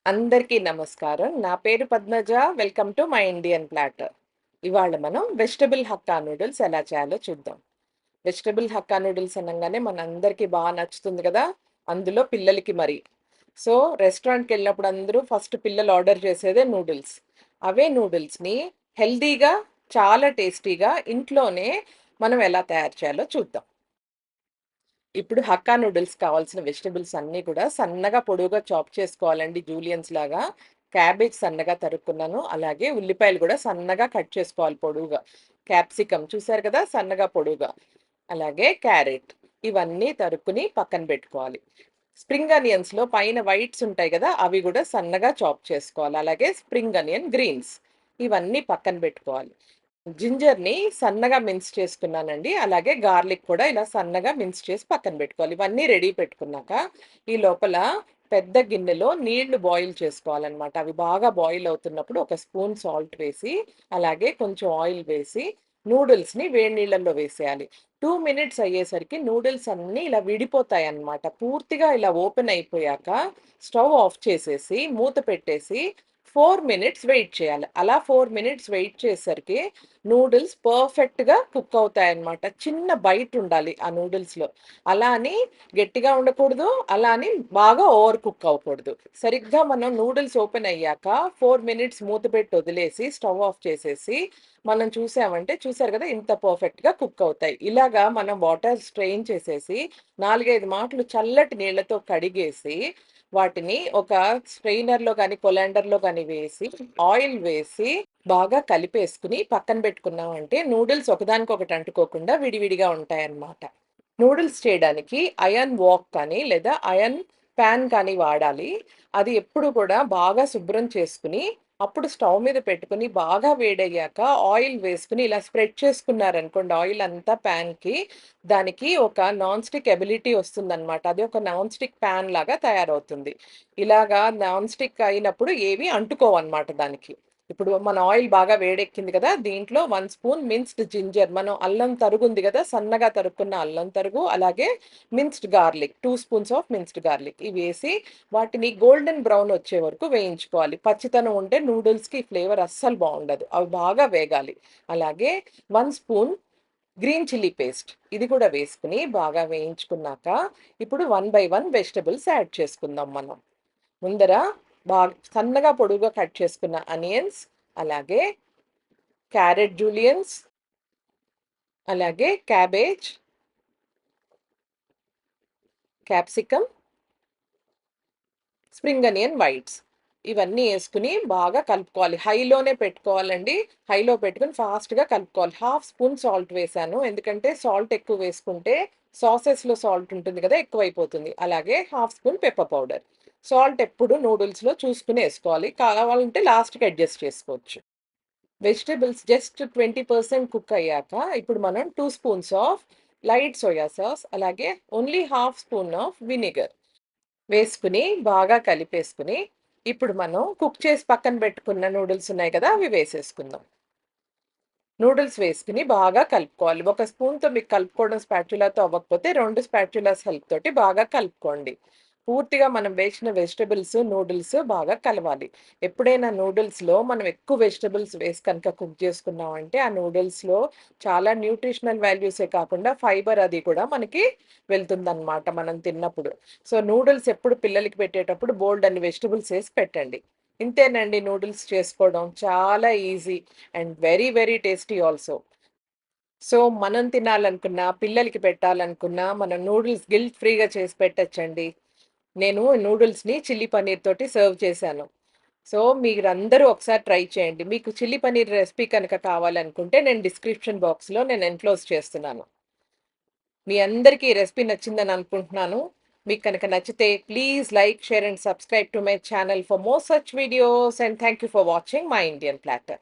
అందరికీ నమస్కారం. నా పేరు Padmaja. Welcome to my Indian platter. ఇవాళ మనం వెజిటబుల్ హక్కా నూడిల్స్ ఎలా చేయాలో చూద్దాం. వెజిటబుల్ హక్కా నూడిల్స్ అనంగానే మనందరికీ నచ్చుతుంది కదా! అందులో పిల్లలకి మరి. సో, రెస్టారెంట్‌కెళ్ళినప్పుడు అందరూ ఫస్ట్ పిల్లలు ఆర్డర్ చేసేదే నూడిల్స్. అవే నూడిల్స్‌ని హెల్తీగా, చాలా టేస్టీగా ఇంట్లోనే మనం ఎలా తయారు చేయాలో చూద్దాం. ఇప్పుడు హక్కా నూడిల్స్ కావాల్సిన వెజిటబుల్స్ అన్నీ కూడా సన్నగా పొడువుగా చాప్ చేసుకోవాలండి జూలియన్స్ లాగా. క్యాబేజ్ సన్నగా తరుక్కున్నాను. అలాగే ఉల్లిపాయలు కూడా సన్నగా కట్ చేసుకోవాలి పొడువుగా. క్యాప్సికమ్ చూసారు కదా! సన్నగా పొడువుగా. అలాగే క్యారెట్ ఇవన్నీ తరుక్కుని పక్కన పెట్టుకోవాలి. స్ప్రింగ్ అనియన్స్‌లో పైన వైట్స్ ఉంటాయి కదా! అవి కూడా సన్నగా చాప్ చేసుకోవాలి. అలాగే స్ప్రింగ్ అనియన్ గ్రీన్స్ ఇవన్నీ పక్కన పెట్టుకోవాలి. జింజర్‌ని సన్నగా మిన్స్ చేసుకున్నానండి. అలాగే గార్లిక్ కూడా ఇలా సన్నగా మిన్స్ చేసి పక్కన పెట్టుకోవాలి. ఇవన్నీ రెడీ పెట్టుకున్నాక, ఈ లోపల పెద్ద గిన్నెలో నీళ్లు బాయిల్ చేసుకోవాలనమాట. అవి బాగా బాయిల్ అవుతున్నప్పుడు ఒక స్పూన్ సాల్ట్ వేసి, అలాగే కొంచెం ఆయిల్ వేసి, నూడిల్స్‌ని వేడి నీళ్ళల్లో వేసేయాలి. 2 మినిట్స్ అయ్యేసరికి నూడిల్స్ అన్నీ ఇలా విడిపోతాయన్నమాట. పూర్తిగా ఇలా ఓపెన్ అయిపోయాక స్టవ్ ఆఫ్ చేసేసి, మూత పెట్టేసి 4 మినిట్స్ వెయిట్ చేయాలి. అలా 4 మినిట్స్ వెయిట్ చేసేసరికి నూడిల్స్ పర్ఫెక్ట్‌గా కుక్ అవుతాయన్నమాట. చిన్న బైట్ ఉండాలి ఆ నూడిల్స్‌లో. అలా అని గట్టిగా ఉండకూడదు. అలా అని బాగా ఓవర్ కుక్ అవ్వకూడదు. సరిగ్గా మనం నూడిల్స్ ఓపెన్ అయ్యాక 4 మినిట్స్ మూత పెట్టి వదిలేసి స్టవ్ ఆఫ్ చేసేసి మనం చూసామంటే చూసారు కదా! ఇంత పర్ఫెక్ట్‌గా కుక్ అవుతాయి. ఇలాగా మనం వాటర్ స్ట్రెయిన్ చేసేసి 4, 5 మాటలు చల్లటి నీళ్ళతో కడిగేసి వాటిని ఒక స్ట్రెయినర్‌లో గాని, కొలాండర్‌లో గాని వేసి ఆయిల్ వేసి బాగా కలిపేసుకొని పక్కన పెట్టుకున్నామంటే నూడిల్స్ ఒకదానికొకటి అంటుకోకుండా విడివిడిగా ఉంటాయన్నమాట. నూడిల్స్ చేయడానికి అయర్న్ వాక్ కానీ లేదా అయర్న్ పాన్ కానీ వాడాలి. అది ఎప్పుడు కూడా బాగా శుభ్రం చేసుకొని, అప్పుడు స్టవ్ మీద పెట్టుకొని బాగా వేడయ్యాక ఆయిల్ వేసుకొని ఇలా స్ప్రెడ్ చేసుకున్నారనుకోండి ఆయిల్ అంతా పాన్‌కి, దానికి ఒక నాన్ స్టిక్ ఎబిలిటీ వస్తుందన్నమాట. అది ఒక నాన్ స్టిక్ పాన్ లాగా తయారవుతుంది. ఇలాగా నాన్ స్టిక్ అయినప్పుడు ఏవి అంటుకోవన్నమాట దానికి. ఇప్పుడు మన ఆయిల్ బాగా వేడెక్కింది కదా! దీంట్లో 1 స్పూన్ మిన్స్డ్ జింజర్ మనం అల్లం తరుగుంది కదా! సన్నగా తరుక్కున్న అల్లం తరుగు, అలాగే minced garlic 2 spoons of minced garlic ఇవేసి వాటిని గోల్డెన్ బ్రౌన్ వచ్చే వరకు వేయించుకోవాలి. పచ్చితనం ఉంటే నూడిల్స్‌కి ఫ్లేవర్ అస్సలు బావుండదు. అవి బాగా వేగాలి. అలాగే 1 స్పూన్ గ్రీన్ చిల్లీ పేస్ట్ ఇది కూడా వేసుకొని బాగా వేయించుకున్నాక, ఇప్పుడు one by one vegetables add చేసుకుందాం మనం. ముందర సన్నగా పొడువుగా కట్ చేసుకున్న అనియన్స్, అలాగే క్యారెట్ జూలియన్స్, అలాగే cabbage, capsicum, spring onion whites ఇవన్నీ యేసుకొని బాగా కలుపుకోవాలి. హైలోనే పెట్టుకోవాలండి. హైలో పెట్టుకొని ఫాస్ట్‌గా కలుపుకోవాలి. హాఫ్ స్పూన్ సాల్ట్ వేశాను. ఎందుకంటే సాల్ట్ ఎక్కువ వేసుకుంటే సాసెస్‌లో సాల్ట్ ఉంటుంది కదా! ఎక్కువైపోతుంది. అలాగే half spoon pepper powder. Salt ఎప్పుడు నూడిల్స్‌లో చూసుకొని యేసుకోవాలి. కావాలంటే లాస్ట్‌కి అడ్జస్ట్ చేసుకోవచ్చు. వెజిటబుల్స్ జస్ట్ 20% కుక్ అయ్యాక, ఇప్పుడు మనం 2 spoons of light soya sauce, అలాగే only half spoon of vinegar వేసుకొని, బాగా కలిపేసుకొని, ఇప్పుడు మనం కుక్ చేసి పక్కన పెట్టుకున్న నూడిల్స్ ఉన్నాయి కదా! అవి వేసేసుకుందాం. నూడిల్స్ వేసుకొని బాగా కలుపుకోవాలి. ఒక స్పూన్‌తో మీకు కలుపుకోవడం స్పాచులాతో అవ్వకపోతే 2 స్పాచులాస్ హెల్ప్ తోటి బాగా కలుపుకోండి. పూర్తిగా మనం వేసిన వెజిటబుల్స్, నూడిల్స్ బాగా కలవాలి. ఎప్పుడైనా నూడిల్స్‌లో మనం ఎక్కువ వెజిటబుల్స్ వేసి కనుక కుక్ చేసుకున్నామంటే, ఆ నూడిల్స్‌లో చాలా న్యూట్రిషనల్ వాల్యూసే కాకుండా ఫైబర్ అది కూడా మనకి వెళ్తుందనమాట మనం తిన్నప్పుడు. సో, నూడిల్స్ ఎప్పుడు పిల్లలకి పెట్టేటప్పుడు బోలెడన్ని వెజిటబుల్స్ ఏసి పెట్టండి. ఇంతేనండి నూడిల్స్ చేసుకోవడం. చాలా easy and very, very tasty also. So, మనం తినాలనుకున్నా, పిల్లలకి పెట్టాలనుకున్నా, మనం నూడిల్స్ గిల్ట్ ఫ్రీగా చేసి పెట్టొచ్చండి. నేను నూడిల్స్‌ని చిల్లీ పన్నీర్ తోటి సర్వ్ చేశాను. సో, మీరందరూ ఒకసారి ట్రై చేయండి. మీకు చిల్లీ పన్నీర్ రెసిపీ కనుక కావాలనుకుంటే నేను డిస్క్రిప్షన్ బాక్స్‌లో నేను ఎన్‌క్లోజ్ చేస్తున్నాను. మీ అందరికీ ఈ రెసిపీ నచ్చిందని అనుకుంటున్నాను. మీకు కనుక నచ్చితే please like, share and subscribe to my channel for more such videos and thank you for watching my Indian platter.